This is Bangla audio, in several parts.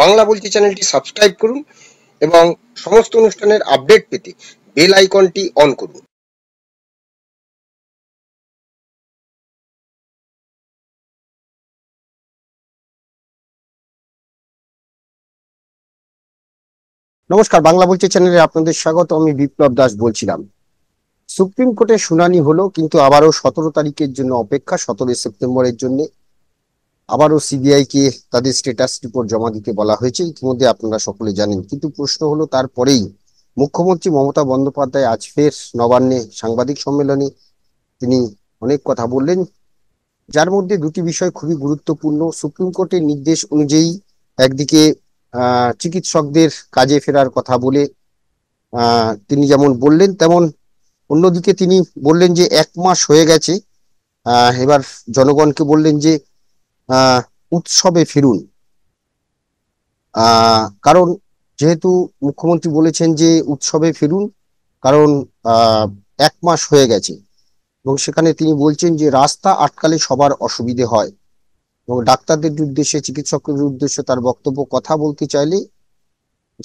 বাংলা বলছি চ্যানেলটি সাবস্ক্রাইব করুন এবং সমস্ত অনুষ্ঠানের আপডেট পেতে বেল আইকনটি অন করুন। নমস্কার, বাংলা বলছি চ্যানেলে আপনাদের স্বাগত। আমি বিপ্লব দাস বলছিলাম। সুপ্রিম কোর্টে শুনানি হলো, কিন্তু আবারও 17 তারিখের জন্য অপেক্ষা। 17 সেপ্টেম্বরের জন্য আবারও সিবিআই কে তাদের স্ট্যাটাস রিপোর্ট জমা দিতে বলা হয়েছে, ইতিমধ্যে আপনারা সকলে জানেন। কিন্তু প্রশ্ন হলো, তারপরেই মুখ্যমন্ত্রী মমতা বন্দ্যোপাধ্যায় আজ ফের নবান্নে সাংবাদিক সম্মেলনে তিনি অনেক কথা বললেন, যার মধ্যে দুটি বিষয় খুবই গুরুত্বপূর্ণ। সুপ্রিম কোর্টের নির্দেশ অনুযায়ী একদিকে চিকিৎসকদের কাজে ফেরার কথা বলে তিনি যেমন বললেন, তেমন অন্যদিকে তিনি বললেন যে 1 মাস হয়ে গেছে। এবার জনগণকে বললেন যে উৎসবে ফিরুন। কারণ যেহেতু মুখ্যমন্ত্রী বলেছেন যে উৎসবে ফিরুন, কারণ 1 মাস হয়ে গেছে, এবং সেখানে তিনি বলছেন যে রাস্তা আটকালে সবার অসুবিধে হয়, এবং ডাক্তারদের উদ্দেশ্যে, চিকিৎসকদের উদ্দেশ্যে তার বক্তব্য, কথা বলতে চাইলে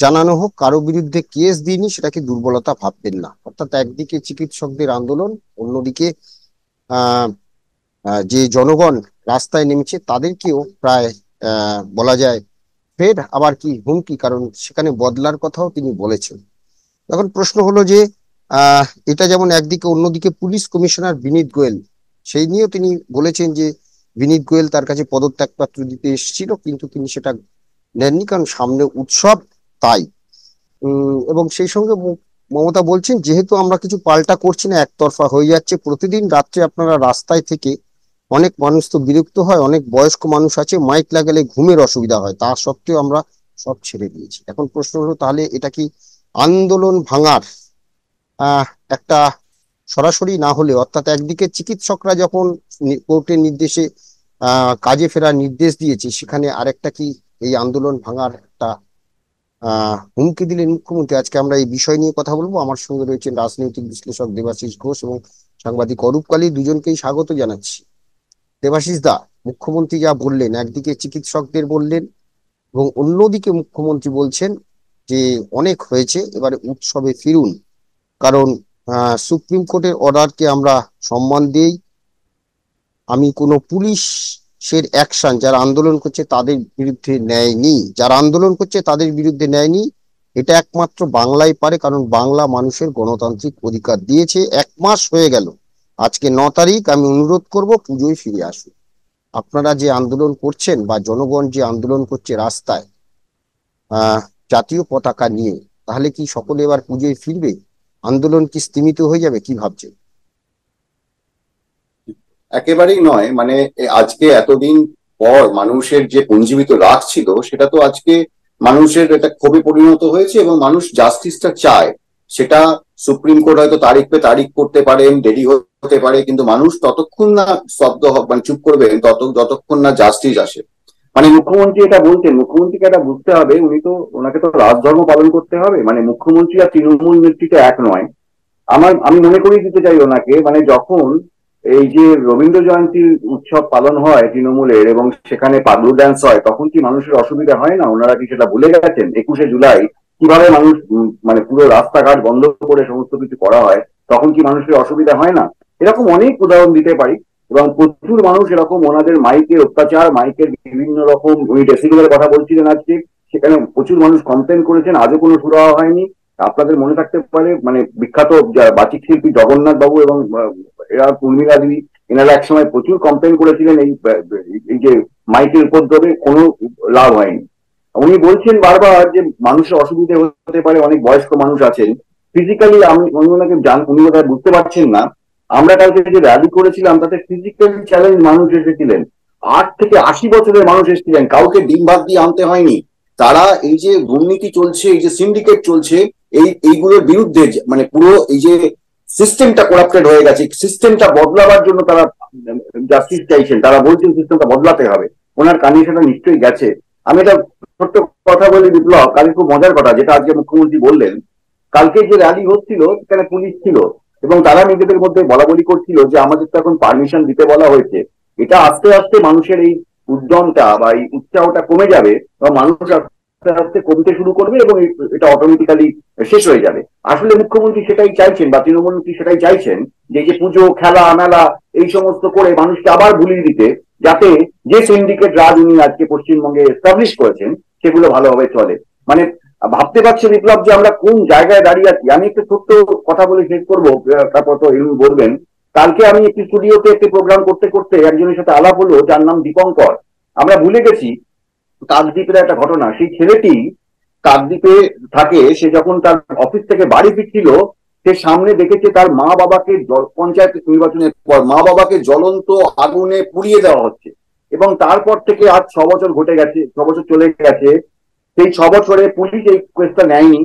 জানানো হোক, কারো বিরুদ্ধে কেস দিইনি, সেটাকে দুর্বলতা ভাববেন না। অর্থাৎ একদিকে চিকিৎসকদের আন্দোলন, অন্যদিকে যে জনগণ রাস্তায় নেমেছে তাদেরকেও প্রায় বলা যায় ফের আবার কি হুমকি, কারণ সেখানে বদলার কথাও তিনি বলেছেন। এখন প্রশ্ন হলো যে এটা যেমন একদিকে, অন্যদিকে পুলিশ কমিশনার বিনীত গোয়েল, সেই নিয়েও তিনি বলেছেন যে বিনীত গোয়েল তার কাছে পদত্যাগপত্র দিতে এসেছিল, কিন্তু তিনি সেটা নেননি, কারণ সামনে উৎসব, তাই। এবং সেই সঙ্গে মমতা বলছেন, যেহেতু আমরা কিছু পাল্টা করছি না, একতরফা হয়ে যাচ্ছে, প্রতিদিন রাত্রে আপনারা রাস্তায় থেকে, অনেক মানুষ তো বিরক্ত হয়, অনেক বয়স্ক মানুষ আছে, মাইক লাগালে ঘুমের অসুবিধা হয়, তা সত্ত্বেও আমরা সব ছেড়ে দিয়েছি। এখন প্রশ্ন হলো, তাহলে এটা কি আন্দোলন ভাঙার একটা সরাসরি না হলে, অর্থাৎ একদিকে চিকিৎসকরা যখন কোর্টের নির্দেশে কাজে ফেরার নির্দেশ দিয়েছে, সেখানে আরেকটা কি এই আন্দোলন ভাঙার একটা হুমকি দিলেন মুখ্যমন্ত্রী? আজকে আমরা এই বিষয় নিয়ে কথা বলবো। আমার সঙ্গে রয়েছেন রাজনৈতিক বিশ্লেষক দেবাশিস ঘোষ এবং সাংবাদিক অরূপ কালী, দুজনকেই স্বাগত জানাচ্ছি। দেবাশিস দা, মুখ্যমন্ত্রী যা বললেন, একদিকে চিকিৎসকদের বললেন এবং অন্যদিকে মুখ্যমন্ত্রী বলছেন যে অনেক হয়েছে, এবারে উৎসবে ফিরুন, কারণ সুপ্রিম কোর্টের অর্ডারকে আমরা সম্মান দিই। আমি কোনো পুলিশের অ্যাকশন যারা আন্দোলন করছে তাদের বিরুদ্ধে নেয়নি, যারা আন্দোলন করছে তাদের বিরুদ্ধে নেয়নি, এটা একমাত্র বাংলায় পারে, কারণ বাংলা মানুষের গণতান্ত্রিক অধিকার দিয়েছে। 1 মাস হয়ে গেল, আজকে 9 তারিখ। আমি অনুরোধ করব, পুজোয় ফিরে আসুন। আপনারা যে আন্দোলন করছেন, বা জনগণ যে আন্দোলন করছে রাস্তায় জাতীয় পতাকা নিয়ে, তাহলে কি সকলে এবার পুজোয় ফিরবে? আন্দোলন কি স্তীমিত হয়ে যাবে? কি ভাবছেন? একেবারেই নয়। মানে আজকে এতদিন পর মানুষের যে পুঞ্জীবিত রাগ ছিল, সেটা তো আজকে মানুষের একটা ক্ষোভে পরিণত হয়েছে, এবং মানুষ জাস্টিসটা চায়। সেটা সুপ্রিম কোর্ট হয়তো তারিখ পে তারিখ করতে পারেন, দেরি হতে পারে, কিন্তু মানুষ ততক্ষণ না মানে চুপ করবেন যতক্ষণ না জাস্টিস আসে। মানে মুখ্যমন্ত্রী এটা বলছেন, মুখ্যমন্ত্রীকে এটা বুঝতে হবে, ওনাকে তো রাজধর্ম পালন করতে হবে। মানে মুখ্যমন্ত্রী আর তৃণমূল নেতৃত্ব এক নয়। আমি মনে করিয়ে দিতে চাই ওনাকে, মানে যখন এই যে রবীন্দ্র জয়ন্তী উৎসব পালন হয় তৃণমূলের, এবং সেখানে পাগলু ড্যান্স হয়, তখন কি মানুষের অসুবিধা হয় না? ওনারা কি সেটা ভুলে গেছেন? 21শে জুলাই কিভাবে মানুষ মানে পুরো রাস্তাঘাট বন্ধ করে সমস্ত কিছু করা হয়, তখন কি মানুষের অসুবিধা হয় না? এরকম অনেক উদাহরণ দিতে পারি, এবং প্রচুর মানুষ এরকম ওনাদের মাইকের অত্যাচার, মাইকের বিভিন্ন রকম, উনি ডেসিবেলের কথা বলছিলেন আজকে, সেখানে প্রচুর মানুষ কমপ্লেন করেছেন, আজও কোনো সুরাহা হয়নি। আপনাদের মনে থাকতে পারে, মানে বিখ্যাত বাচিক শিল্পী জগন্নাথ বাবু এবং এরা উর্মিলা দেবী, এনারা একসময় প্রচুর কমপ্লেন করেছিলেন এই যে মাইকের উপদ্রবে, কোনো লাভ হয়নি। উনি বলছেন বারবার যে মানুষের অসুবিধা হতে পারে, অনেক বয়স্ক মানুষ আছেন ফিজিক্যালি, উনি ওনাকে উনি বোধহয় বুঝতে পারছেন না। আমরা কালকে যে র্যালি করেছিলাম, তাতে ফিজিক্যালি চ্যালেঞ্জ মানুষ এসেছিলেন, 8 থেকে 80 বছরের মানুষ এসেছিলেন, কাউকে ডিম ভাত দিয়ে আনতে হয়নি। তারা এই যে দুর্নীতি চলছে, এই যে সিন্ডিকেট চলছে, এইগুলোর বিরুদ্ধে, মানে পুরো এই যে সিস্টেমটা করাপ্টেড হয়ে গেছে, সিস্টেমটা বদলাবার জন্য তারা জাস্টিস চাইছেন, তারা বলছেন সিস্টেমটা বদলাতে হবে। ওনার কানে সেটা নিশ্চয়ই গেছে। আমি এটা ছোট্ট কথা বলি বিপ্লব, কালকে খুব মজার কথা যেটা আজকে মুখ্যমন্ত্রী বললেন, কালকে যে র্যালি হচ্ছিল সেখানে পুলিশ ছিল, এবং তারা নিজেদের মধ্যে বলা বলি করছিল যে আমাদের তো এখন পারমিশন দিতে বলা হয়েছে। এটা আস্তে আস্তে মানুষের এই উদ্যমটা বা এই উৎসাহটা কমে যাবে, এবং মানুষ আস্তে আস্তে কমতে শুরু করবে এবং এটা অটোমেটিক্যালি শেষ হয়ে যাবে। আসলে মুখ্যমন্ত্রী সেটাই চাইছেন বা তৃণমূল মন্ত্রী সেটাই চাইছেন যে যে পুজো খেলা মেলা এই সমস্ত করে মানুষকে আবার ভুলিয়ে দিতে, যাতে যে সিন্ডিকেট রাজ উনি আজকে পশ্চিমবঙ্গে এস্টাবলিশ করেছেন সেগুলো ভালোভাবে চলে। মানে ভাবতে পারছি বিপ্লব যে আমরা কোন জায়গায় দাঁড়িয়ে আছি। আমি একটু ছোট্ট কথা বলে শেষ করবো, তারপর তো এরকম বলবেন। কালকে আমি একটি স্টুডিওতে একটি প্রোগ্রাম করতে করতে একজনের সাথে আলাপ হলো, যার নাম দীপঙ্কর। আমরা ভুলে গেছি কাকদ্বীপের একটা ঘটনা। সেই ছেলেটি কাকদ্বীপে থাকে, সে যখন তার অফিস থেকে বাড়ি ফিরছিল সে সামনে দেখেছে তার মা বাবাকে পঞ্চায়েত নির্বাচনের পর মা বাবাকে জ্বলন্ত আগুনে পুড়িয়ে দেওয়া হচ্ছে। এবং তারপর থেকে আজ 6 বছর ঘটে গেছে, 6 বছর চলে গেছে। সেই 6 বছরে পুলিশ এই কেসটা নেয়নি।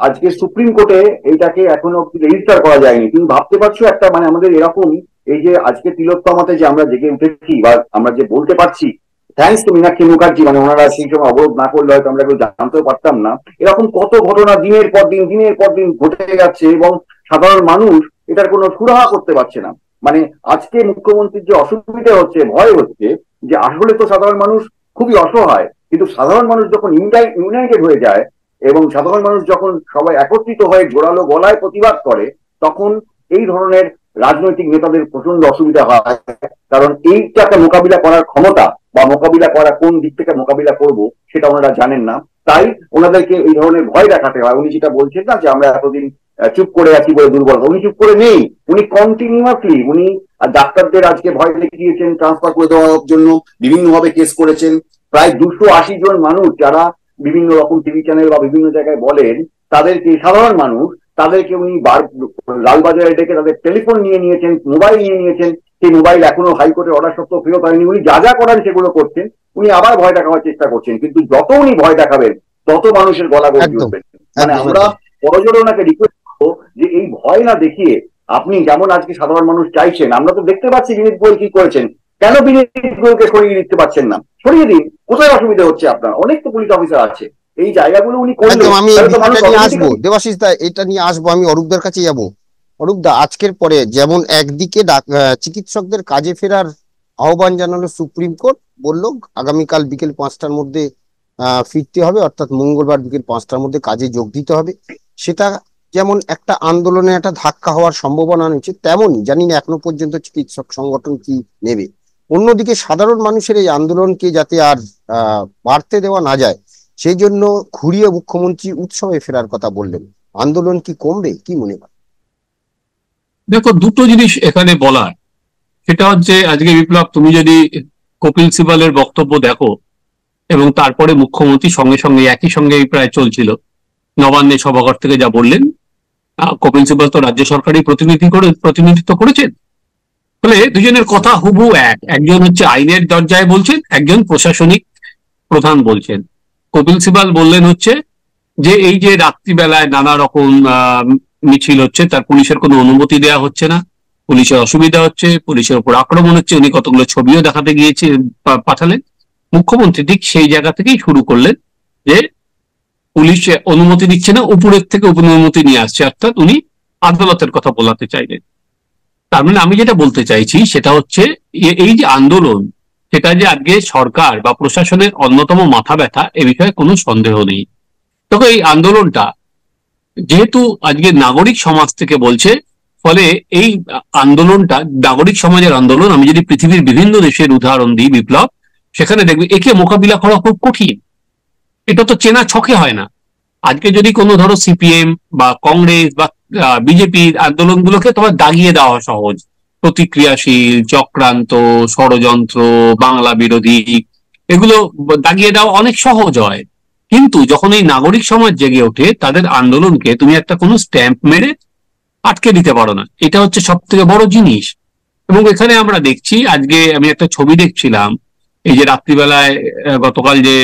আজকে সুপ্রিম কোর্টে এইটাকে এখনো রেজিস্টার করা যায়নি। তুমি ভাবতে পারছো একটা, মানে আমাদের এরকম এই যে আজকে তিলোত্তমাতে যে আমরা জেগে উঠেছি বা আমরা যে বলতে পারছি থ্যাংকস টু মীনাক্ষী মুখার্জি, মানে ওনারা সেই সময় অবরোধ না করলে হয়তো আমরা কেউ জানতেও পারতাম না। এরকম কত ঘটনা দিনের পর দিন ঘটে যাচ্ছে এবং সাধারণ মানুষ এটার কোনো সুরাহা করতে পারছে না। মানে আজকে মুখ্যমন্ত্রীর যে অসুবিধা হচ্ছে, ভয় হচ্ছে যে আসলে তো সাধারণ মানুষ খুবই অসহায়, কিন্তু সাধারণ মানুষ যখন ইউনাইটেড হয়ে যায় এবং সাধারণ মানুষ যখন সবাই একত্রিত হয়ে জোরালো গলায় প্রতিবাদ করে, তখন এই ধরনের রাজনৈতিক নেতাদের প্রচন্ড অসুবিধা হয়। কারণ এইটাকে মোকাবিলা করার ক্ষমতা বা মোকাবিলা করা কোন দিক থেকে মোকাবিলা করব সেটা ওনারা জানেন না। তাই ওনাদেরকে এই ধরনের ভয় দেখাতে হয়। উনি যেটা বলছেন না যে আমরা এতদিন চুপ করে আছি বলে দুর্বলতা, উনি চুপ করে নেই। উনি কন্টিনিউয়াসলি উনি ডাক্তারদের আজকে ভয় দেখিয়েছেন, ট্রান্সফার করে দেওয়ার জন্য বিভিন্নভাবে কেস করেছেন। প্রায় 280 জন মানুষ যারা বিভিন্ন রকম টিভি চ্যানেল বা বিভিন্ন জায়গায় বলেন, তাদেরকে সাধারণ মানুষ তাদেরকে উনি লালবাজারে ডেকে তাদের টেলিফোন নিয়ে নিয়েছেন, মোবাইল নিয়ে নিয়েছেন। সেই মোবাইল এখনো হাইকোর্টের অর্ডার সত্ত্বেও ফেরত হয়নি। উনি যা যা করেন সেগুলো করছেন। উনি আবার ভয় দেখাবার চেষ্টা করছেন, কিন্তু যত উনি ভয় দেখাবেন তত মানুষের গলা গর্জে উঠবেন। মানে আমরা বড়জোর ওনাকে রিকোয়েস্ট করবো যে এই ভয় না দেখিয়ে আপনি যেমন আজকে সাধারণ মানুষ চাইছেন, আমরা তো দেখতে পাচ্ছি বিনীত গোয়েল কি করেছেন, কেন বিনীত গোয়েলকে সরিয়ে দিতে পারছেন না? সরিয়ে দিন, কোথায় অসুবিধা হচ্ছে আপনার? অনেক তো পুলিশ অফিসার আছে, এই জায়গাগুলো উনি করলে আমি আসবো দেবাশিস দা, এটা নিয়ে আসবো, আমি অরূপদার কাছে যাবো। অরূপদা, আজকের পরে যেমন একদিকে চিকিৎসকদের কাজে ফেরার আহ্বান জানালো সুপ্রিম কোর্ট, বললো আগামীকাল বিকেল 5টার মধ্যে ফিরতে হবে, অর্থাৎ মঙ্গলবার বিকেল 5টার মধ্যে কাজে যোগ দিতে হবে। সেটা যেমন একটা আন্দোলনে একটা ধাক্কা হওয়ার সম্ভাবনা রয়েছে, তেমনই জানি না এখনো পর্যন্ত চিকিৎসক সংগঠন কি নেবে। অন্যদিকে সাধারণ মানুষের এই আন্দোলনকে যাতে আর বাড়তে দেওয়া না যায়, সেই জন্য ঘুরিয়ে মুখ্যমন্ত্রী উৎসবে ফেরার কথা বললেন। আন্দোলন কি কমবে, কি মনে হয়? দেখো, দুটো জিনিস এখানে বলার। সেটা হচ্ছে, আজকে বিপ্লব তুমি যদি কপিল সিবালের বক্তব্য দেখো এবং তারপরে মুখ্যমন্ত্রী সঙ্গে সঙ্গে একই সঙ্গে প্রায় চলছিল নবান্নে সভাঘর থেকে যা বললেন, কপিল সিবাল তো রাজ্য সরকারই প্রতিনিধিত্ব করেছেন। ফলে দুজনের কথা হুবহু এক। একজন হচ্ছে আইনের দরজায় বলছেন, একজন প্রশাসনিক প্রধান বলছেন। কপিল সিবাল বললেন হচ্ছে যে এই যে রাত্রিবেলায় নানা রকম মিছিল হচ্ছে, তার পুলিশের কোনো অনুমতি দেওয়া হচ্ছে না, পুলিশের অসুবিধা হচ্ছে, পুলিশের উপর আক্রমণ হচ্ছে। উনি কতগুলো ছবিও দেখাতে গিয়েছে, পাঠালেন। মুখ্যমন্ত্রী ঠিক সেই জায়গা থেকেই শুরু করলেন যে পুলিশ অনুমতি দিচ্ছে না, উপরের থেকে অনুমতি নিয়ে আসছে, অর্থাৎ উনি আদালতের কথা বলাতে চাইলেন। তার মানে আমি যেটা বলতে চাইছি সেটা হচ্ছে এই যে আন্দোলন, সেটা যে আজকে সরকার বা প্রশাসনের অন্যতম মাথা ব্যথা, এ বিষয়ে কোনো সন্দেহ নেই। তবে এই আন্দোলনটা যেহেতু আজকে নাগরিক সমাজ থেকে বলছে, ফলে এই আন্দোলনটা নাগরিক সমাজের আন্দোলন। আমি যদি পৃথিবীর বিভিন্ন দেশের উদাহরণ দিই বিপ্লব, সেখানে দেখবে একে মোকাবিলা করা খুব কঠিন। এটা তো চেনা ছকে হয় না। আজকে যদি কোনো ধরো সিপিএম বা কংগ্রেস বা বিজেপির আন্দোলনগুলোকে তোমার দাগিয়ে দেওয়া সহজ, প্রতিক্রিয়াশীল, চক্রান্ত, ষড়যন্ত্র, বাংলা বিরোধী, এগুলো দাগিয়ে দেওয়া অনেক সহজ হয়। কিন্তু যখন এই নাগরিক সমাজ জেগে ওঠে, তাদের আন্দোলনকে তুমি একটা কোনো স্ট্যাম্প মেরে আটকে দিতে পারো না। এটা হচ্ছে সব থেকে বড় জিনিস। এবং এখানে আমরা দেখছি, আজকে আমি একটা ছবি দেখছিলাম, এই যে রাত্রিবেলায় গতকাল যে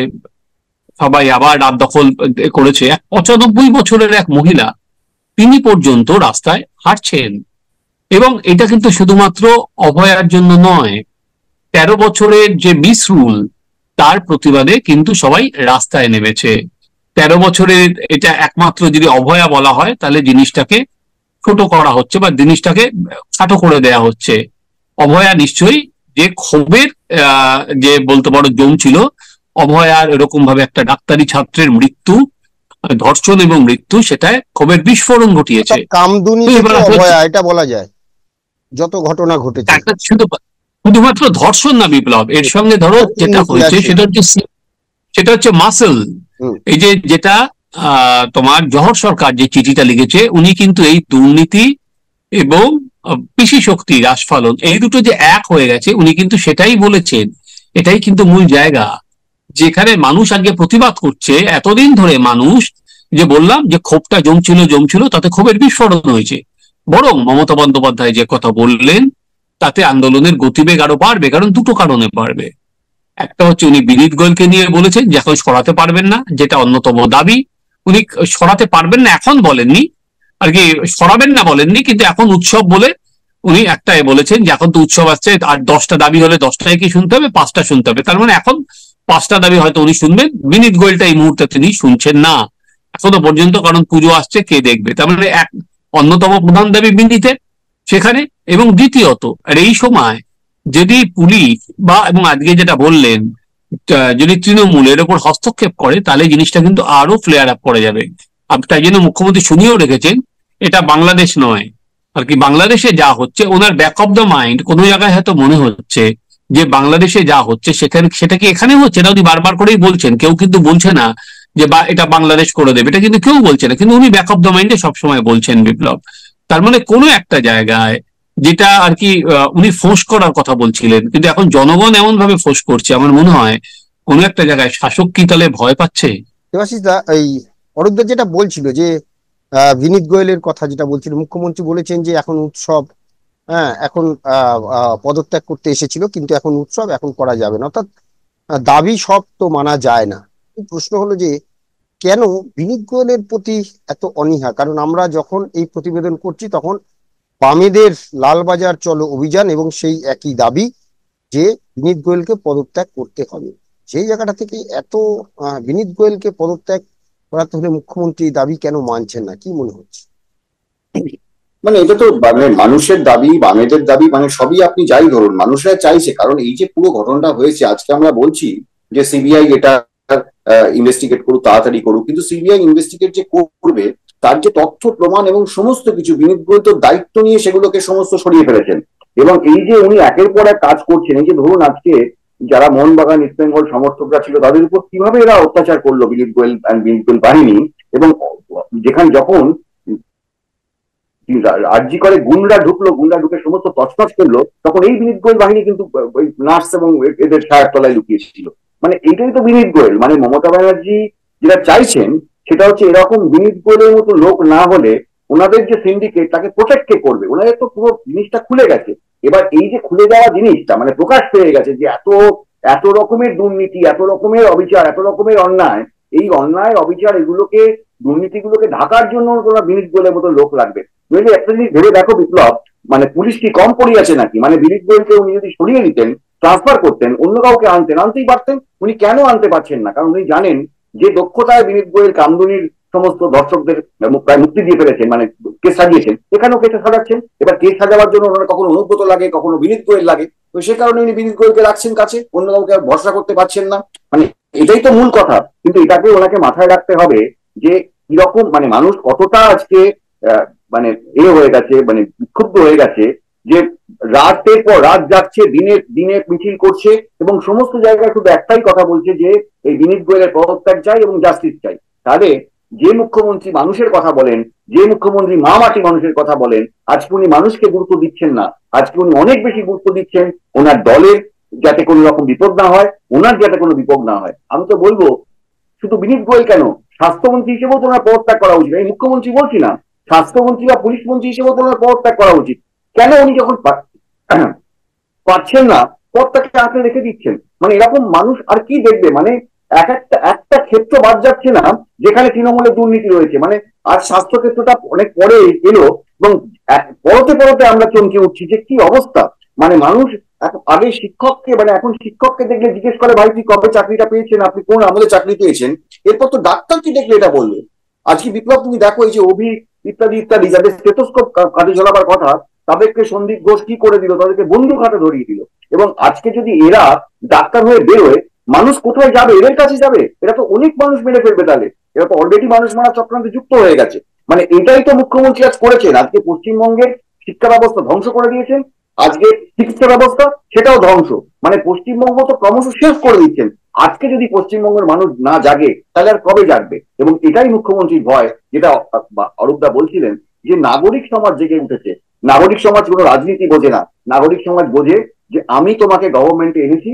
সবাই আবার রাত দখল করেছে, 95 বছরের এক মহিলা, তিনি পর্যন্ত রাস্তায় হাঁটছেন। এবং এটা কিন্তু শুধুমাত্র অভয়ার জন্য নয়, 13 বছরের যে মিস রুল, তার প্রতিবাদে কিন্তু সবাই রাস্তায় নেমেছে। 13 বছরের এটা একমাত্র যদি অভয়া বলা হয়, তাহলে জিনিসটাকে ছোট করা হচ্ছে বা জিনিসটাকে খাটো করে দেয়া হচ্ছে। অভয়া নিশ্চয়ই যে ক্ষোভের যে বলতে পারো জম ছিল, অভয়ার এরকম ভাবে একটা ডাক্তারি ছাত্রের মৃত্যু, ধর্ষণ এবং মৃত্যু, সেটাই ক্ষোভের বিস্ফোরণ ঘটিয়েছে। কামদুনি থেকে অভয়া এটা বলা যায়, যত ঘটনা ঘটেছে। একটা শুধুমাত্র ধর্ষণ না বিপ্লব, এর সঙ্গে ধরো যেটা হয়েছে সেটা হচ্ছে মাসেল। এই যে যেটা তোমার জহর সরকার যে চিঠিটা লিখেছে, উনি কিন্তু এই দুর্নীতি এবং পেশি শক্তি আস্ফালন এই দুটো যে এক হয়ে গেছে, উনি কিন্তু সেটাই বলেছেন। এটাই কিন্তু মূল জায়গা যেখানে মানুষ আগে প্রতিবাদ করছে। এতদিন ধরে মানুষ, যে বললাম যে ক্ষোভটা জমছিল, তাতে ক্ষোভের বিস্ফোরণ হয়েছে। বরং মমতা বন্দ্যোপাধ্যায় যে কথা বললেন তাতে আন্দোলনের গতিবেগ আরো বাড়বে, কারণ দুটো কারণে বাড়বে। একটা হচ্ছে উনি বিনীত গোয়েলকে নিয়ে বলেছেন যে এখন সরাতে পারবেন না, যেটা অন্যতম দাবি। উনি সরাতে পারবেন না এখন বলেননি, আর কি সরাবেন না বলেননি, কিন্তু এখন উৎসব বলে উনি একটাই বলেছেন যে এখন তো উৎসব আসছে, আর 10টা দাবি হলে 10টাই কি শুনতে হবে, 5টা শুনতে হবে। তার মানে এখন 5টা দাবি হয়তো উনি শুনবেন, বিনীত গোয়েলটা এই মুহূর্তে তিনি শুনছেন না এখনো পর্যন্ত, কারণ পুজো আসছে, কে দেখবে। তার মানে এক অন্যতম প্রধান দাবি বিনীতের সেখানে। এবং দ্বিতীয়ত, আর এই সময় যদি পুলিশ বা এবং আজকে যেটা বললেন যদি তৃণমূলের ওপর হস্তক্ষেপ করে, তাহলে জিনিসটা কিন্তু আরো ফ্লেয়ার আপ করে যাবে। তাই জন্য মুখ্যমন্ত্রী শুনিয়েও রেখেছেন এটা বাংলাদেশ নয়, আর কি বাংলাদেশে যা হচ্ছে ওনার ব্যাক অফ দ্য মাইন্ড কোনো জায়গায় হয়তো মনে হচ্ছে যে বাংলাদেশে যা হচ্ছে সেখানে, সেটা কি এখানে হচ্ছে, এটা উনি বারবার করেই বলছেন। কেউ কিন্তু বলছে না যে বা এটা বাংলাদেশ করে দেবে, এটা কিন্তু কেউ বলছে না, কিন্তু উনি ব্যাক অফ দ্য মাইন্ডে সবসময় বলছেন বিপ্লব। তার মানে কোনো একটা জায়গায় যেটা আর কি উনি ফোঁস করার কথা বলছিলেন, কিন্তু এখন জনগণ এমন ভাবে ফোঁস করছে, আমার মনে হয় কোনো একটা জায়গায় শাসক কি তাহলে ভয় পাচ্ছে। দেবাশিস দা, এই অরূপদা যেটা বলছিল যে বিনীত গোয়েলের কথা যেটা বলছিল, মুখ্যমন্ত্রী বলেছেন যে এখন উৎসব, হ্যাঁ এখন পদত্যাগ করতে এসেছিল কিন্তু এখন উৎসব, এখন করা যাবে না, অর্থাৎ দাবি সব তো মানা যায় না। প্রশ্ন হলো যে কেন বিনীত গোয়েলের প্রতি এত অনীহা? কারণ আমরা যখন এই প্রতিবেদন করছি তখন বামেদের লালবাজার চলো অভিযান এবং সেই একই দাবি যে বিনীত গোয়েলকে পদত্যাগ করতে হবে। সেই জায়গাটা থেকে এত বিনীত গোয়েলকে পদত্যাগ করাতে হলে মুখ্যমন্ত্রী দাবি কেন মানছেন না, কি মনে হচ্ছে? মানে এটা তো মানে মানুষের দাবি, বামেদের দাবি, মানে সবই আপনি যাই ধরুন মানুষরা চাইছে। কারণ এই যে পুরো ঘটনাটা হয়েছে, আজকে আমরা বলছি যে সিবিআই এটা ইনভেস্টিগেট করুক, তাড়াতাড়ি করুক, কিন্তু সিবিআই ইনভেস্টিগেট যে করবে তার যে তথ্য প্রমাণ এবং সমস্ত কিছু বিনীত গোয়েল তো দায়িত্ব নিয়ে সেগুলোকে সমস্ত সরিয়ে ফেলেছেন। এবং এই যে উনি একের পর এক কাজ করছেন, এই যে ধরুন আজকে যারা মোহনবাগান ইস্ট বেঙ্গল সমর্থকরা ছিল তাদের উপর কিভাবে এরা অত্যাচার করলো বিনীত গোয়েল বিনীত গোয়েল বাহিনী, এবং যেখানে যখন আরজি করে গুন্ডা ঢুকলো, গুন্ডা ঢুকে সমস্ত তছনছ করলো, তখন এই বিনীত গোয়েল বাহিনী কিন্তু ওই নার্স এবং এদের ছায়ার তলায় লুকিয়েছিল। মানে এইটাই তো বিনীত গোয়েল। মানে মমতা ব্যানার্জি যেটা চাইছেন সেটা হচ্ছে এরকম বিনীত গোয়েলের মতো লোক না হলে ওনাদের যে সিন্ডিকেট তাকে প্রোটেক্ট কে করবে? ওনাদের তো পুরো জিনিসটা খুলে গেছে। এবার এই যে খুলে যাওয়া জিনিসটা মানে প্রকাশ পেয়ে গেছে যে এত এত রকমের দুর্নীতি, এত রকমের অবিচার, এত রকমের অন্যায়, এই অন্যায় অবিচার এগুলোকে দুর্নীতিগুলোকে ঢাকার জন্য তোমার বিনীত গোয়েলের মতো লোক লাগবে। নইলে একটা জিনিস ভেবে দেখো বিপ্লব, মানে পুলিশ কি কম পড়িয়াছে নাকি? মানে বিনীত গোয়েলকে উনি যদি সরিয়ে দিতেন, ট্রান্সফার করতেন, অন্য কাউকে আনতেই পারতেন। উনি কেন আনতে পারছেন না? কারণ উনি জানেন যে দক্ষতায় বিনীত গোয়েল কামদুনির সমস্ত দর্শকদের প্রায় মুক্তি দিয়ে ফেলেছেন, মানে কেস সাজিয়েছেন, এখানেও কেসে সাজাচ্ছেন। এবার কেস সাজাবার জন্য ওনার কখনো অনুব্রত লাগে, কখনো বিনীত গোয়েল লাগে, তো সে কারণে উনি বিনীত গোয়েলকে রাখছেন কাছে, অন্য কাউকে ভরসা করতে পারছেন না। মানে এটাই তো মূল কথা। কিন্তু এটাকে ওনাকে মাথায় রাখতে হবে যে কিরকম মানে মানুষ কতটা আজকে মানে হয়ে গেছে, মানে বিক্ষুব্ধ হয়ে গেছে, যে রাতের পর রাত যাচ্ছে, দিনে দিনে মিছিল করছে এবং সমস্ত জায়গায় শুধু একটাই কথা বলছে যে এই বিনীত গোয়েলের পদত্যাগ চাই এবং জাস্টিস চাই। তাহলে যে মুখ্যমন্ত্রী মানুষের কথা বলেন, যে মুখ্যমন্ত্রী মা মাটি মানুষের কথা বলেন, আজকে উনি মানুষকে গুরুত্ব দিচ্ছেন না। আজকে উনি অনেক বেশি গুরুত্ব দিচ্ছেন ওনার দলের যাতে কোনো রকম বিপদ না হয়, ওনার যাতে কোনো বিপদ না হয়। আমি তো বলবো শুধু বিনীত গোয়েল কেন, স্বাস্থ্যমন্ত্রী হিসেবেও তো ওনার পদত্যাগ করা উচিত। এই মুখ্যমন্ত্রী বলছি না, স্বাস্থ্যমন্ত্রী বা পুলিশ মন্ত্রী হিসেবেও তো ওনার পদত্যাগ করা উচিত। কেন উনি যখন পাচ্ছেন না পদটাকে আঁকড়ে রেখে দিচ্ছেন? মানে এরকম মানুষ আর কি দেখবে? মানে একটা ক্ষেত্র বাদ যাচ্ছে না যেখানে তৃণমূলের দুর্নীতি রয়েছে। মানে আর স্বাস্থ্য ক্ষেত্রটা অনেক পরে এলো এবং পরতে পরতে আমরা চমকে উঠছি যে কি অবস্থা। মানে মানুষ আগে শিক্ষককে, মানে এখন শিক্ষককে দেখলে জিজ্ঞেস করে ভাই তুই কবে চাকরিটা পেয়েছেন, আপনি কোন আমলে চাকরি পেয়েছেন। এরপর তো ডাক্তারকে দেখলে এটা বলবে। আজকে বিপ্লব তুমি দেখো এই যে অভি ইত্যাদি ইত্যাদি যাদের স্টেথোস্কোপ কাজে ঝোলাবার কথা, তাদেরকে সন্দীপ ঘোষ কি করে দিল, তাদেরকে বন্দুক হাতে ধরিয়ে দিল। এবং আজকে যদি এরা ডাক্তার হয়ে বেরোয় মানুষ কোথায় যাবে? এদের কাছে যাবে? এরা তো অনেক মানুষ মেরে ফেলবে তাহলে। এরা তো অলরেডি মানুষ মারা চক্রান্তে যুক্ত হয়ে গেছে। মানে এটাই তো মুখ্যমন্ত্রী আজ করেছেন। আজকে পশ্চিমবঙ্গের শিক্ষা ব্যবস্থা ধ্বংস করে দিয়েছেন, আজকে চিকিৎসা ব্যবস্থা সেটাও ধ্বংস। মানে পশ্চিমবঙ্গ তো ক্রমশ শেষ করে দিচ্ছেন। আজকে যদি পশ্চিমবঙ্গের মানুষ না জাগে তাহলে আর কবে জাগবে? এবং এটাই মুখ্যমন্ত্রীর ভয়, যেটা অরূপদা বলছিলেন যে নাগরিক সমাজ জেগে উঠেছে। নাগরিক সমাজ কোনো রাজনীতি বোঝে না। নাগরিক সমাজ বোঝে যে আমি তোমাকে গভর্নমেন্টে এনেছি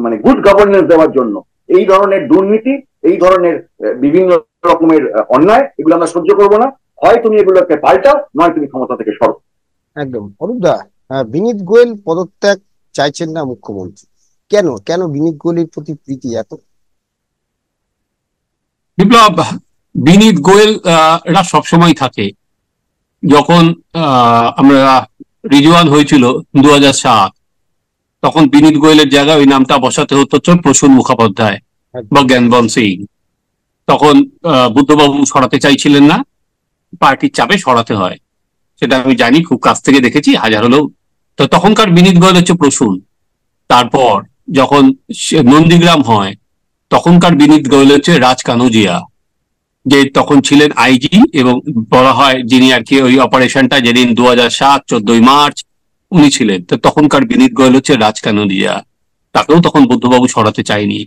মানে গুড গভর্নেন্স দেওয়ার জন্য। এই ধরনের দুর্নীতি, এই ধরনের বিভিন্ন রকমের অন্যায়, এগুলো আমরা সহ্য করবো না। হয় তুমি এগুলোকে পাল্টাও, নয় তুমি ক্ষমতা থেকে সরো। একদম। অরূপদা, বিনীত গোয়েল পদত্যাগ চাইছেন না মুখ্যমন্ত্রী, কেন? কেন বিনীত গোয়েলের প্রতি প্রীতি এত? বিপ্লব, বিনীত গোয়েল এরা সবসময় থাকে। যখন আমরা রিজওয়ান হয়েছিল 2007, তখন বিনীত গোয়েলের জায়গায় ওই নামটা বসাতে হতো প্রসূন মুখোপাধ্যায় বা জ্ঞানবন্ত সিং। তখন বুদ্ধবাবু সরাতে চাইছিলেন না, পার্টির চাপে সরাতে হয়, সেটা আমি জানি, খুব কাছ থেকে দেখেছি, হাজার হলেও। তো তখনকার বিনীত গোয়েল হচ্ছে প্রসূন। তারপর যখন নন্দীগ্রাম হয়, তখনকার বিনীত গোয়েল হচ্ছে রাজ কানোজিয়া, যে তখন ছিলেন আইজি, এবং বলা হয় যিনি আর কি ওই অপারেশনটা যেদিন 2007 14ই মার্চ উনি ছিলেন। তো তখনকার বিনীত গোয়েল হচ্ছে রাজ কানোজিয়া, তাকেও তখন বুদ্ধবাবু সরাতে চায়নি।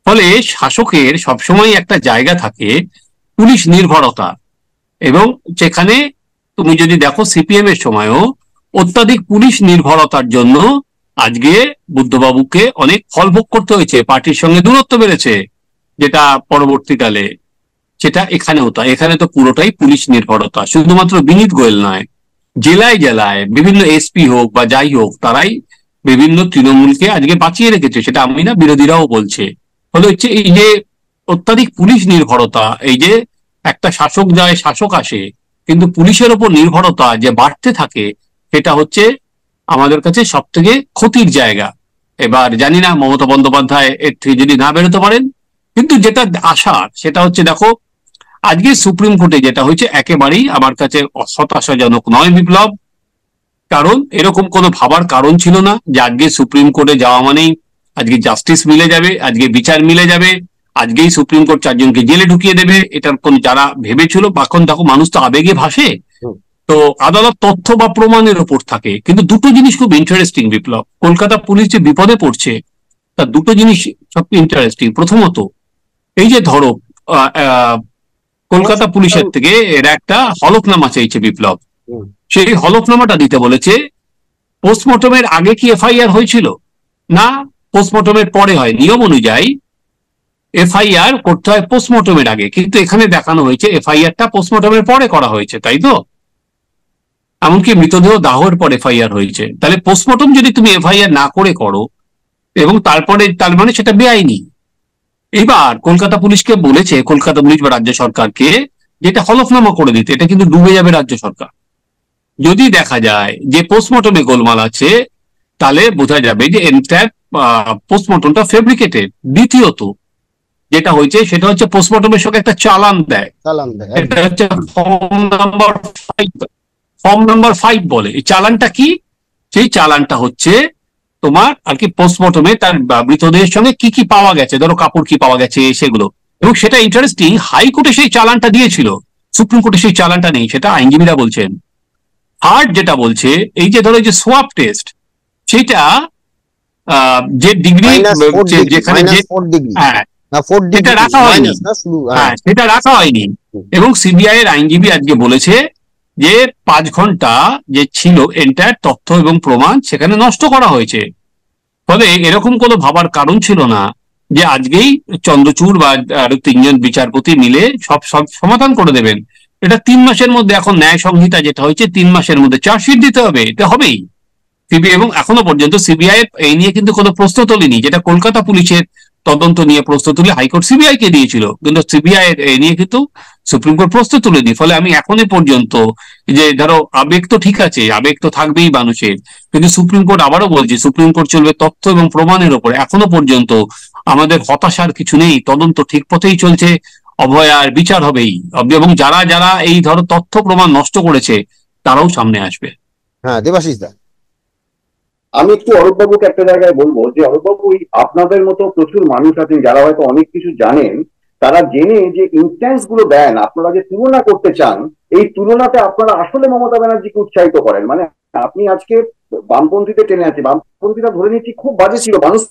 ফলে শাসকের সবসময় একটা জায়গা থাকে পুলিশ নির্ভরতা, এবং যেখানে তুমি যদি দেখো সিপিএম এর সময়ও অত্যাধিক পুলিশ নির্ভরতার জন্য আজকে বুদ্ধবাবুকে অনেক ফল ভোগ করতে হয়েছে, পার্টির সঙ্গে দূরত্ব বেড়েছে, যেটা পরবর্তীকালে সেটা এখানেও তাই। এখানে তো পুরোটাই পুলিশ নির্ভরতা, শুধুমাত্র বিনীত গোয়েল নয়, জেলায় জেলায় বিভিন্ন এসপি হোক বা যাই হোক, তারাই বিভিন্ন তৃণমূলকে আজকে বাঁচিয়ে রেখেছে, সেটা আমি না, বিরোধীরাও বলছে। ফলে হচ্ছে এই যে অত্যাধিক পুলিশ নির্ভরতা, এই যে একটা শাসক যায় শাসক আসে, কিন্তু পুলিশের ওপর নির্ভরতা যে বাড়তে থাকে, সেটা হচ্ছে আমাদের কাছে সব থেকে ক্ষতির জায়গা। এবার জানি না মমতা বন্দ্যোপাধ্যায় এর থেকে যদি না বেরোতে পারেন, কিন্তু যেটা আশার সেটা হচ্ছে, দেখো আজকে সুপ্রিম কোর্টে যেটা হয়েছে একেবারেই আমার কাছে হতাশাজনক নয় বিপ্লব। কারণ এরকম কোনো ভাবার কারণ ছিল না যে আজকে সুপ্রিম কোর্টে যাওয়া মানেই আজকে জাস্টিস মিলে যাবে, আজকে বিচার মিলে যাবে, আজকেই সুপ্রিম কোর্ট 4 জনকে জেলে ঢুকিয়ে দেবে। এটার কোন যারা ভেবেছিল, এখন দেখো মানুষ তো আবেগে ভাসে, তো আদালত তথ্য বা প্রমাণের ওপর থাকে। কিন্তু দুটো জিনিস খুব ইন্টারেস্টিং বিপ্লব, কলকাতা পুলিশ যে বিপদে পড়ছে তার দুটো জিনিস সব ইন্টারেস্টিং। প্রথমত, এই যে ধরো কলকাতা পুলিশের থেকে এরা একটা হলফনামা চাইছে বিপ্লব, সেই হলফনামাটা দিতে বলেছে। পোস্টমর্টমের আগে কি এফআইআর হয়েছিল? না, পোস্টমর্টমের পরে হয়। নিয়ম অনুযায়ী এফআইআর করতে হয় পোস্টমর্টমের আগে, কিন্তু এখানে দেখানো হয়েছে এফআইআরটা পোস্টমর্টমের পরে করা হয়েছে, তাই তো? এমনকি মৃতদেহ দাহর পর এফআইআর হয়েছে। তাহলে পোস্টমর্টম যদি তুমি এফআইআর না করে করো এবং তারপরে, তার মানে সেটা বেআইনি। এবার কলকাতা পুলিশকে বলেছে, কলকাতা পুলিশ বা রাজ্য সরকারকে, যেটা হলফনামা করে দিতে। এটা কিন্তু ডুবে যাবে রাজ্য সরকার যদি দেখা যায় যে পোস্টমর্টমে গোলমাল আছে, তাহলে বোঝা যাবে যে এন্টায়ার পোস্টমর্টমটা ফেব্রিকেটেড। দ্বিতীয়ত যেটা হয়েছে সেটা হচ্ছে পোস্টমর্টমের সঙ্গে একটা চালান দেয়, এটা হচ্ছে ফর্ম নাম্বার 5 বলে। এই চালানটা কি? সেই চালানটা হচ্ছে তোমার আর কি পোস্টমর্টমে তার মৃতদেহের সঙ্গে কি কি পাওয়া গেছে, ধরো কাপড় কি পাওয়া গেছে সেগুলো। এবং সেটা ইন্টারেস্টিং, হাইকোর্টে সেই চালানটা দিয়েছিল, সুপ্রিম কোর্টে সেই চালানটা নেই, সেটা আইনজীবীরা বলছেন। আর যেটা বলছে, এই যে ধরো যে সোয়াব টেস্ট, সেটা যে ডিগ্রি যেখানে সেটা রাখা হয়নি, সেটা রাখা হয়নি। এবং সিবিআই এর আইনজীবী আজকে বলেছে যে 5 ঘন্টা যে ছিল এন্টায়ার তথ্য এবং প্রমাণ সেখানে নষ্ট করা হয়েছে। ফলে এরকম কোনো ভাবার কারণ ছিল না যে আজকেই চন্দ্রচূড় বা আরো 3 জন বিচারপতি মিলে সব সমাধান করে দেবেন। এটা 3 মাসের মধ্যে, এখন ন্যায় সংহিতা যেটা হয়েছে 3 মাসের মধ্যে চার্জশিট দিতে হবে, এটা হবেই। সিবিআই, এবং এখনো পর্যন্ত সিবিআই এই নিয়ে কিন্তু কোনো প্রশ্ন তোলেনি, যেটা কলকাতা পুলিশের তদন্ত নিয়ে প্রশ্ন তুলে হাইকোর্ট সিবিআই কে দিয়েছিল, কিন্তু সিবিআই এই নিয়ে কিন্তু সুপ্রিম কোর্ট প্রশ্ন তুলেনি। ফলে আমি এখনো পর্যন্ত, যে ধরো আবেগ তো ঠিক আছে, আবেগ তো থাকবেই মানুষের, কিন্তু সুপ্রিম কোর্ট আবারও বলছে সুপ্রিম কোর্ট চলবে তথ্য এবং প্রমাণের ওপর। এখনো পর্যন্ত আমাদের হতাশার কিছু নেই, তদন্ত ঠিক পথেই চলছে, অভয়ার বিচার হবেই, এবং যারা যারা এই ধরো তথ্য প্রমাণ নষ্ট করেছে তারাও সামনে আসবে। হ্যাঁ, দেবাশিস দা। আমি একটু অরূপবাবুকে একটা জায়গায় বলবো যে অরূপবাবু, আপনাদের মতো প্রচুর মানুষ আছেন যারা হয়তো অনেক কিছু জানেন, তারা জেনে যে ইনস্ট্যান্স গুলো দেন, আপনারা যে তুলনা করতে চান, এই তুলনাতে আপনারা আসলে মমতা ব্যানার্জিকে উৎসাহিত করেন। মানে আপনি আজকে বামপন্থীতে টেনে আছে, বামপন্থীরা ধরে নিচ্ছি খুব বাজে ছিল, মানুষ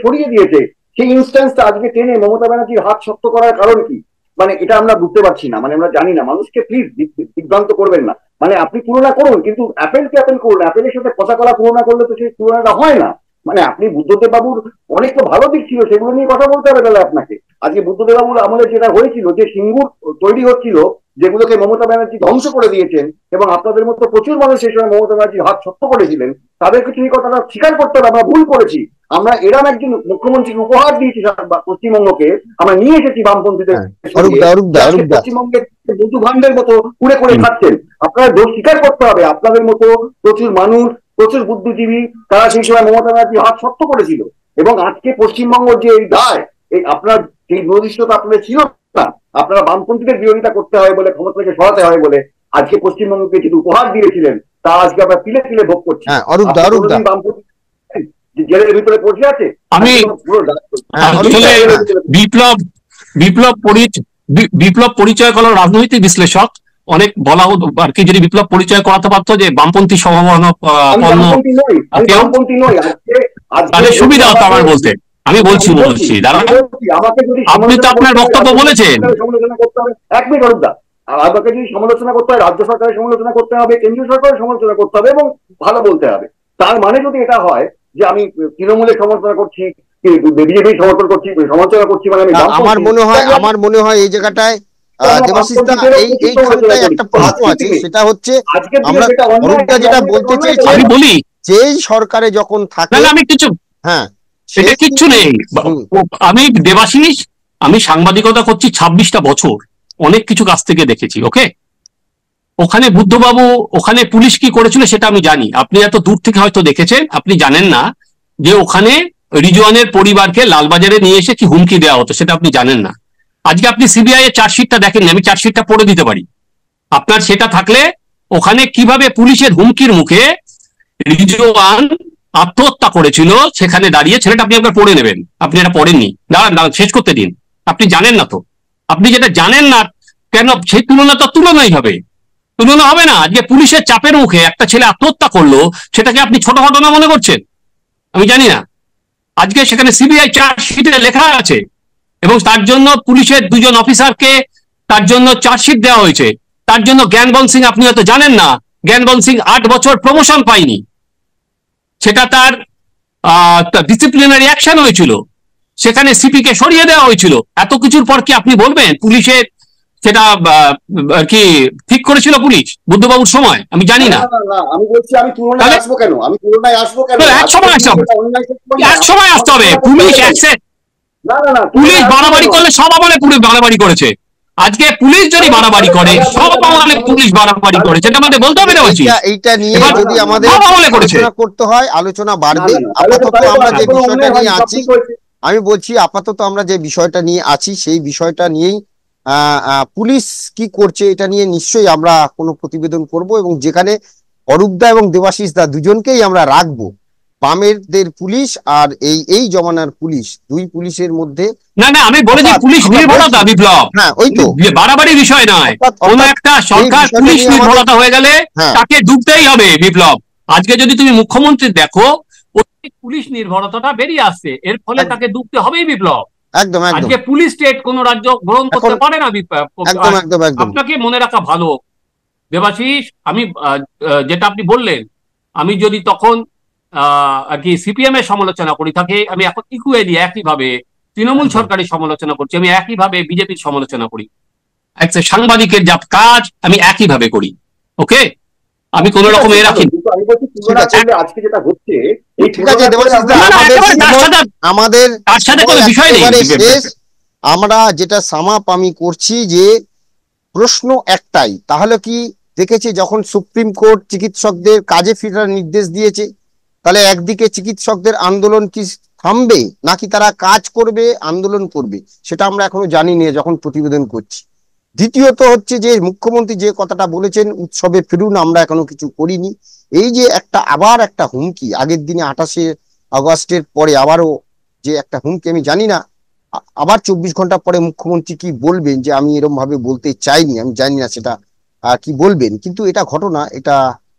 সরিয়ে দিয়েছে, সেই ইনস্ট্যান্সটা আজকে টেনে মমতা ব্যানার্জির হাত শক্ত করার কারণ কি? মানে এটা আমরা বুঝতে পারছি না, মানে আমরা জানি না। মানুষকে প্লিজ বিভ্রান্ত করবেন না। মানে আপনি তুলনা করুন, কিন্তু অ্যাপেলকে অ্যাপেল করুন, অ্যাপেলের সাথে কষা কলা তুলনা করলে তো সেই তুলনাটা হয় না। মানে আপনি বুদ্ধদেব বাবুর অনেক তো ভালো দিক ছিল, সেগুলো নিয়ে কথা বলতে হবে তাহলে আপনাকে। আজকে বুদ্ধদেব বাবুর আমলে যেটা হয়েছিল, যে সিঙ্গুর তৈরি হচ্ছিল, যেগুলোকে মমতা ব্যানার্জি ধ্বংস করে দিয়েছেন, এবং আপনাদের মতো প্রচুর মানুষ সেই সময় মমতা ব্যানার্জির হাত শক্ত করেছিলেন, তাদেরকে সেই কথাটা স্বীকার করতে হবে, আমরা ভুল করেছি। আমরা এরম একজন মুখ্যমন্ত্রীকে উপহার দিয়েছি পশ্চিমবঙ্গকে, আমরা নিয়ে এসেছি বামপন্থীদের পশ্চিমবঙ্গে বধু ভান্ডের মতো কুড়ে করে খাচ্ছেন। আপনারা দোষ স্বীকার করতে হবে, আপনাদের মতো প্রচুর মানুষ, প্রচুর বুদ্ধিজীবী, তারা সেই সময় মমতা ব্যানার্জির হাত শক্ত করেছিল। এবং আজকে পশ্চিমবঙ্গ যে এই দায়, এই আপনার সেই দূরদৃষ্টতা আপনাদের ছিল না, আপনারা বামপন্থীদের বিরোধিতা করতে হয় বলে, ক্ষমতা থেকে সরাতে হয় বলে আজকে পশ্চিমবঙ্গকে যেটা উপহার দিয়েছিলেন, তা আজকে আমরা তিলে তিলে ভোগ করছি। বামপন্থী জেলের ভিতরে পড়ে আছে। আমি বিপ্লব বিপ্লব বিপ্লব পরিচয় করার রাজনৈতিক বিশ্লেষক, অনেক বলা হতো আর কি, যদি বিপ্লব পরিচয় করাতে পারতো যে বামপন্থী সম্ভাবনা তাদের সুবিধা হতো আমার বলতে। আমি বলছি দাদা, আপনি তো আপনার বক্তব্য বলেছেন। সমালোচনা করতে হবে, এক মিনিট অরূপদা, আমাকে যদি সমালোচনা করতে হয়, রাজ্য সরকারের সমালোচনা করতে হবে, কেন্দ্রীয় সরকারের সমালোচনা করতে হবে, এবং ভালো বলতে হবে। তার মানে যদি এটা হয় যে আমি তৃণমূলের সমালোচনা করছি, বিজেপি সমর্থন করছি, সমালোচনা করছি, মানে আমি আমার মনে হয় এই জায়গাটায় একটা প্রশ্ন আছে, সেটা হচ্ছে আমরা যেটা বলতে চাইছি, আমি বলি যে সরকারে যখন থাকে, আমি কিছু সেটা কিচ্ছু নেই। আমি দেবাশিস, আমি সাংবাদিকতা করছি 26টা বছর, অনেক কিছু কাছ থেকে দেখেছি। ওকে, ওখানে বুদ্ধবাবু, ওখানে পুলিশ কি করেছিল সেটা আমি জানি। আপনি এত দূর থেকে হয়তো দেখেছেন, আপনি জানেন না যে ওখানে রিজওয়ানের পরিবারকে লালবাজারে নিয়ে এসে কি হুমকি দেওয়া হতো, সেটা আপনি জানেন না। আজকে আপনি সিবিআই এর চার্জশিটটা দেখেননি, আমি চার্জশিটটা পড়ে দিতে পারি আপনার, সেটা থাকলে ওখানে কিভাবে পুলিশের হুমকির মুখে রিজওয়ান আত্মহত্যা করেছিল সেখানে দাঁড়িয়ে, ছেলেটা আপনি একবার পড়ে নেবেন। আপনি এটা পড়েননি, দাঁড়ান শেষ করতে দিন। আপনি জানেন না তো, আপনি যেটা জানেন না কেন, সেই তুলনা তো তুলনাই হবে, তুলনা হবে না। আজকে পুলিশের চাপের মুখে একটা ছেলে আত্মহত্যা করলো, সেটাকে আপনি ছোট ঘটনা মনে করছেন? আমি জানি না। আজকে সেখানে সিবিআই চার্জশিটে লেখা আছে, এবং তার জন্য পুলিশের 2জন অফিসারকে তার জন্য চার্জশিট দেওয়া হয়েছে। তার জন্য জ্ঞানবন্ত সিং, আপনি হয়তো জানেন না, জ্ঞানবন্ত সিং 8 বছর প্রমোশন পায়নি, সেটা তার ডিসিপ্লিনারি অ্যাকশন হয়েছিল, সেখানে সিপি কে সরিয়ে দেওয়া হয়েছিল। এত কিছুর পর কি আপনি বলবেন পুলিশের সেটা কি ঠিক করেছিল পুলিশ বুদ্ধবাবুর সময়? আমি জানি না। আমি বলছি আমি তুলনায় আসবো কেন, আমি তুলনায় আসবো কেন? এক সময় আসতে হবে। পুলিশ পুলিশ বাড়াবাড়ি করলে সব আমলে পুলিশ বাড়াবাড়ি করেছে। আজকে পুলিশ যদি বাড়াবাড়ি করে, সব আমলে পুলিশ বাড়াবাড়ি করেছে, এটা আমাদের বলতে হবে না? এইটা নিয়ে যদি আমাদের আলোচনা করতে হয়, আলোচনা বাড়বে। আপাতত আমরা যে বিষয়টা নিয়ে আছি, আমি বলছি আপাতত আমরা যে বিষয়টা নিয়ে আছি, সেই বিষয়টা নিয়েই পুলিশ কি করছে এটা নিয়ে নিশ্চয়ই আমরা কোনো প্রতিবেদন করব, এবং যেখানে অরূপদা এবং দেবাশিস দা দুজনকেই আমরা রাখবো। বামেরদের পুলিশ আর এই জমানার পুলিশ, দুই পুলিশের মধ্যে না আমি বলেছি পুলিশ নির্ভরতা বিপ্লব, ওই তো বাড়াবাড়ি বিষয় নয়। কোন একটা সরকার পুলিশ নির্ভরতা হয়ে গেলে তাকে ডুবতেই হবে বিপ্লব। আজকে যদি তুমি মুখ্যমন্ত্রী দেখো, পুলিশ নির্ভরতাটা বেরিয়ে আসছে, এর ফলে তাকে ডুবতে হবেই বিপ্লব। একদম। আজকে পুলিশ স্টেট কোন রাজ্য গ্রহণ করতে পারে না বিপ্লব। আপনাকে মনে রাখা ভালো দেবাশিস, আমি যেটা আপনি বললেন, আমি যদি তখন আর কি সিপিএম এর সমালোচনা করি থাকে, আমি এখন ইকুয়ালি একইভাবে তৃণমূল সরকারের সমালোচনা করছি, আমি একইভাবে বিজেপির সমালোচনা করি। একটা সাংবাদিকের যা কাজ আমি একইভাবে করি। ওকে, আমি কোন রকম রাখি আমাদের তার সাথে কোনো বিষয় নেই। আমরা যেটা সামাপ আমি করছি যে প্রশ্ন একটাই, তাহলে কি দেখেছি যখন সুপ্রিম কোর্ট চিকিৎসকদের কাজে ফেরার নির্দেশ দিয়েছে, তাহলে একদিকে চিকিৎসকদের আন্দোলন কি থামবে, নাকি তারা কাজ করবে, আন্দোলন করবে, সেটা আমরা এখনো জানি না যখন প্রতিবেদন করছি। দ্বিতীয়ত হচ্ছে যে মুখ্যমন্ত্রী যে কথাটা বলেছেন উৎসবে ফিরুন, আমরা এখনো কিছু করিনি, এই যে আবার একটা হুমকি, আগের দিনে 28শে আগস্টের পরে আবারও যে একটা হুমকি, আমি জানি না আবার 24 ঘন্টা পরে মুখ্যমন্ত্রী কি বলবেন, যে আমি এরকম ভাবে বলতে চাইনি, আমি জানি না সেটা কি বলবেন, কিন্তু এটা ঘটনা, এটা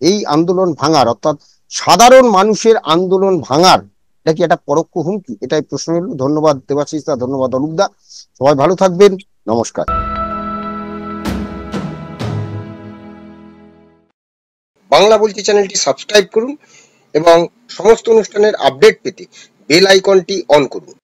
এই আন্দোলন ভাঙার, অর্থাৎ সাধারণ মানুষের আন্দোলন ভাঙার, এটা কি একটা পরোক্ষ হুমকি? এটাই প্রশ্ন হলো। ধন্যবাদ দেবাশিস দা, ধন্যবাদ অরূপ দা, সবাই ভালো থাকবেন, নমস্কার। বাংলা বলছি চ্যানেলটি সাবস্ক্রাইব করুন এবং সমস্ত অনুষ্ঠানের আপডেট পেতে বেল আইকনটি অন করুন।